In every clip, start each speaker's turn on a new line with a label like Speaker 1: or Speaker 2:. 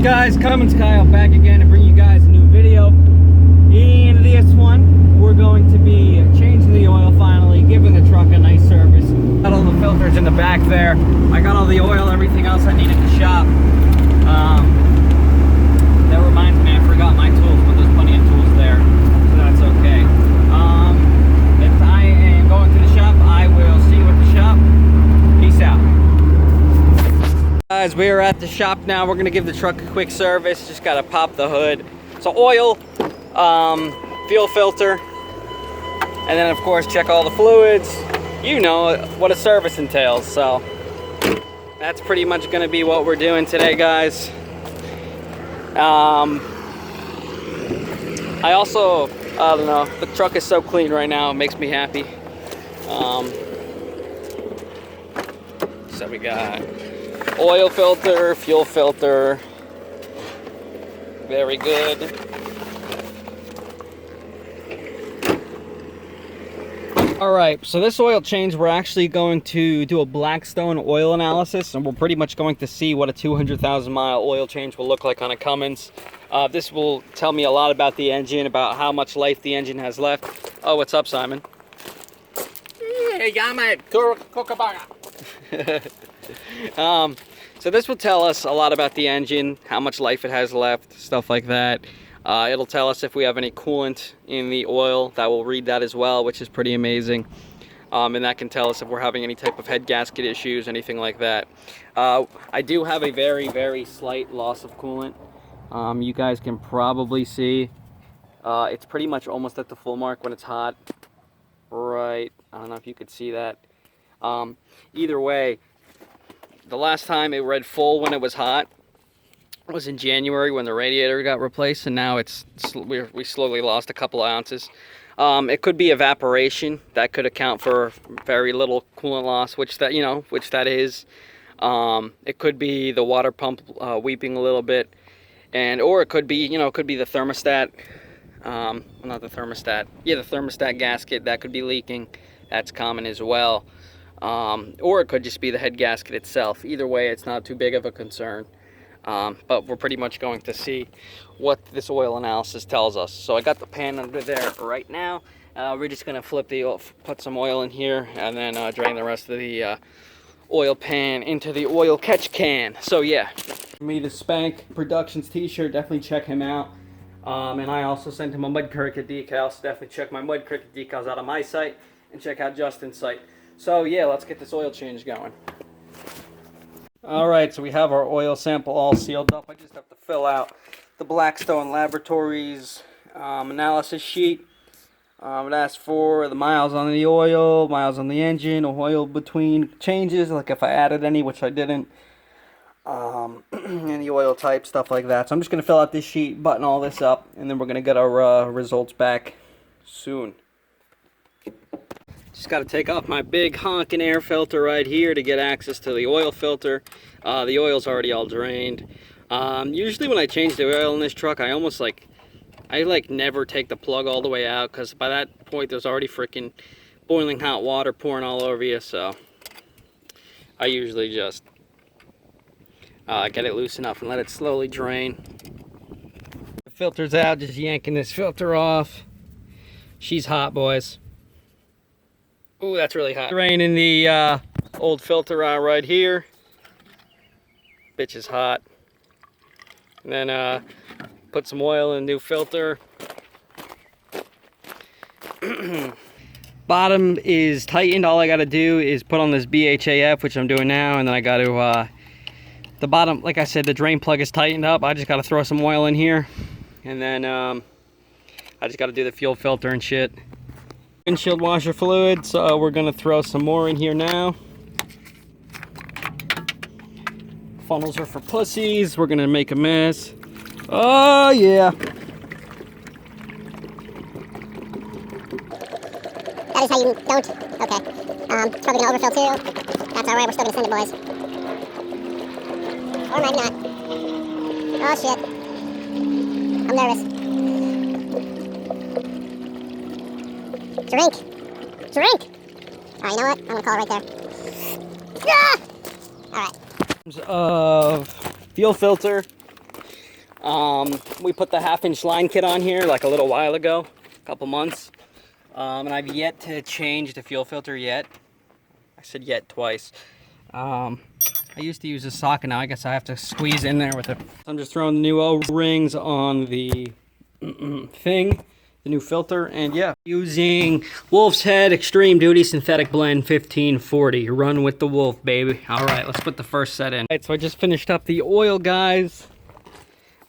Speaker 1: up, guys? Cummins Kyle back again to bring you guys a new video. In this one, we're going to be changing the oil finally, giving the truck a nice service. Got all the filters in the back there. I got all the oil, everything else I need at the shop. That reminds me, I forgot my tools, but there's plenty of tools there, so that's okay. If I am going to the shop, I will see you at the shop. Peace out. Guys, we are at the shop now. We're gonna give the truck a quick service. Just gotta pop the hood. So oil, fuel filter, and then of course check all the fluids. You know what a service entails. So that's pretty much gonna be what we're doing today, guys. I also, I don't know, the truck is so clean right now, it makes me happy. So we got oil filter, fuel filter, very good. All right, so this oil change, we're actually going to do a Blackstone oil analysis, and we're pretty much going to see what a 200,000 mile oil change will look like on a Cummins. This will tell me a lot about the engine, about how much life the engine has left. Oh, what's up, Simon? So this will tell us a lot about the engine, how much life it has left, stuff like that. It'll tell us if we have any coolant in the oil. That will read that as well, which is pretty amazing. And that can tell us if we're having any type of head gasket issues, anything like that. I do have a very, very slight loss of coolant. You guys can probably see it's pretty much almost at the full mark when it's hot. Right, I don't know if you could see that. Either way, the last time it read full when it was hot was in January when the radiator got replaced, and now we slowly lost a couple of ounces. It could be evaporation. That could account for very little coolant loss, which that is. It could be the water pump weeping a little bit, or it could be the thermostat. Not the thermostat. Yeah, the thermostat gasket that could be leaking. That's common as well. Or it could just be the head gasket itself. Either way, it's not too big of a concern. But we're pretty much going to see what this oil analysis tells us. So I got the pan under there right now. We're just going to put some oil in here, and then drain the rest of the oil pan into the oil catch can. So yeah, for me, the Spank Productions t-shirt, definitely check him out. And I also sent him a Mud Cricket decal, so definitely check my Mud Cricket decals out on my site, and check out Justin's site. So yeah, let's get this oil change going. Alright, so we have our oil sample all sealed up. I just have to fill out the Blackstone Laboratories analysis sheet. It asks for the miles on the oil, miles on the engine, oil between changes, like if I added any, which I didn't. Any oil type, stuff like that. So I'm just going to fill out this sheet, button all this up, and then we're going to get our results back soon. Just got to take off my big honking air filter right here to get access to the oil filter. The oil's already all drained. Usually when I change the oil in this truck, I never take the plug all the way out, because by that point there's already freaking boiling hot water pouring all over you. So I usually just get it loose enough and let it slowly drain. The filter's out, just yanking this filter off. She's hot, boys. Ooh, that's really hot. Draining the old filter out right here. Bitch is hot. And then put some oil in the new filter. Bottom is tightened. All I got to do is put on this BHAF, which I'm doing now, and then I got to the bottom, like I said, the drain plug is tightened up. I just got to throw some oil in here, and then I just got to do the fuel filter and shit. Windshield washer fluid, so we're gonna throw some more in here now. Funnels are for pussies. We're gonna make a mess. Oh yeah.
Speaker 2: That is how you don't. Okay. It's probably gonna overfill too. That's alright. We're still gonna send it, boys. Or maybe not. Oh shit. I'm nervous. Drink! Alright, you know what? I'm gonna call it right there. Ah! Alright.
Speaker 1: Of fuel filter, We put the 1/2-inch line kit on here like a little while ago, a couple months. And I've yet to change the fuel filter yet. I said yet twice. I used to use a socket, now I guess I have to squeeze in there with it. I'm just throwing the new O-rings on the thing, the new filter, and yeah. Using Wolf's Head Extreme Duty Synthetic Blend 1540. Run with the Wolf, baby. All right, let's put the first set in. All right, so I just finished up the oil, guys.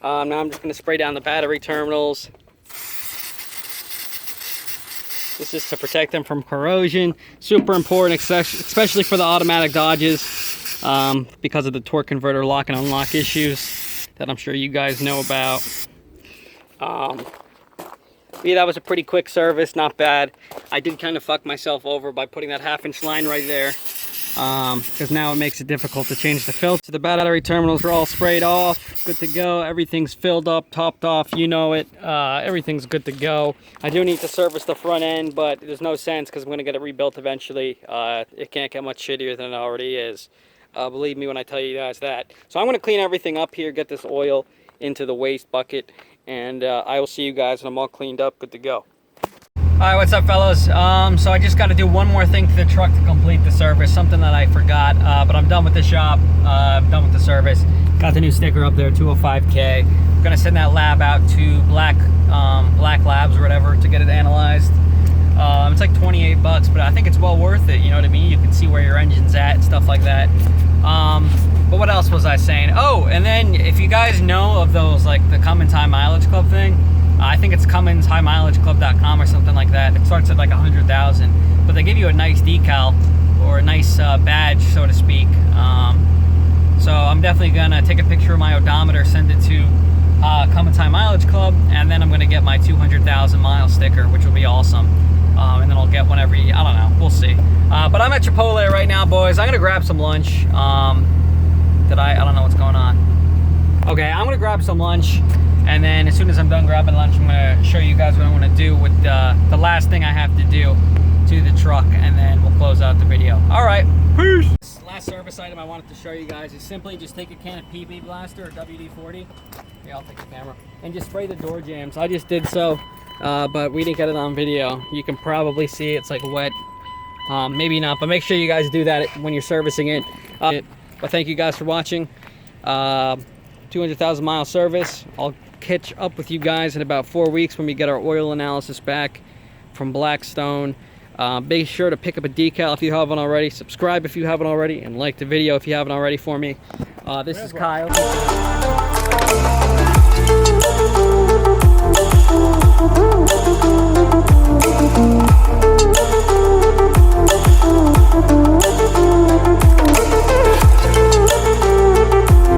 Speaker 1: Now I'm just gonna spray down the battery terminals. This is to protect them from corrosion. Super important, especially for the automatic Dodges, because of the torque converter lock and unlock issues that I'm sure you guys know about. Yeah, that was a pretty quick service, not bad. I did kind of fuck myself over by putting that 1/2-inch line right there, because now it makes it difficult to change the filter. So the battery terminals are all sprayed off, good to go. Everything's filled up, topped off, you know it. Everything's good to go. I do need to service the front end, but there's no sense because I'm going to get it rebuilt eventually. It can't get much shittier than it already is. Believe me when I tell you guys that. So I'm going to clean everything up here, get this oil into the waste bucket, and I will see you guys when I'm all cleaned up, good to go. Alright, what's up, fellas? So I just got to do one more thing to the truck to complete the service, something that I forgot, but I'm done with the shop. I'm done with the service. Got the new sticker up there, 205K. I'm gonna send that lab out to Black Labs or whatever to get it analyzed. It's like 28 bucks, but I think it's well worth it, you know what I mean? You can see where your engine's at and stuff like that. But what else was I saying? Oh, and then if you guys know of those, like the Cummins High Mileage Club thing, I think it's CumminsHighMileageClub.com or something like that. It starts at like 100,000, but they give you a nice decal or a nice badge, so to speak. So I'm definitely gonna take a picture of my odometer, send it to Cummins High Mileage Club, and then I'm gonna get my 200,000 mile sticker, which will be awesome. And then I'll get one every, I don't know, we'll see. But I'm at Chipotle right now, boys. I'm gonna grab some lunch. I don't know what's going on. Okay, I'm gonna grab some lunch, and then as soon as I'm done grabbing lunch, I'm gonna show you guys what I wanna do with the last thing I have to do to the truck, and then we'll close out the video. All right, peace. This last service item I wanted to show you guys is simply just take a can of PB Blaster or WD-40. Yeah, I'll take the camera. And just spray the door jambs. I just did so, but we didn't get it on video. You can probably see it's like wet. Maybe not, but make sure you guys do that when you're servicing it. But thank you guys for watching. 200,000 mile service. I'll catch up with you guys in about 4 weeks when we get our oil analysis back from Blackstone. Be sure to pick up a decal if you haven't already. Subscribe if you haven't already, and like the video if you haven't already for me. This is Kyle.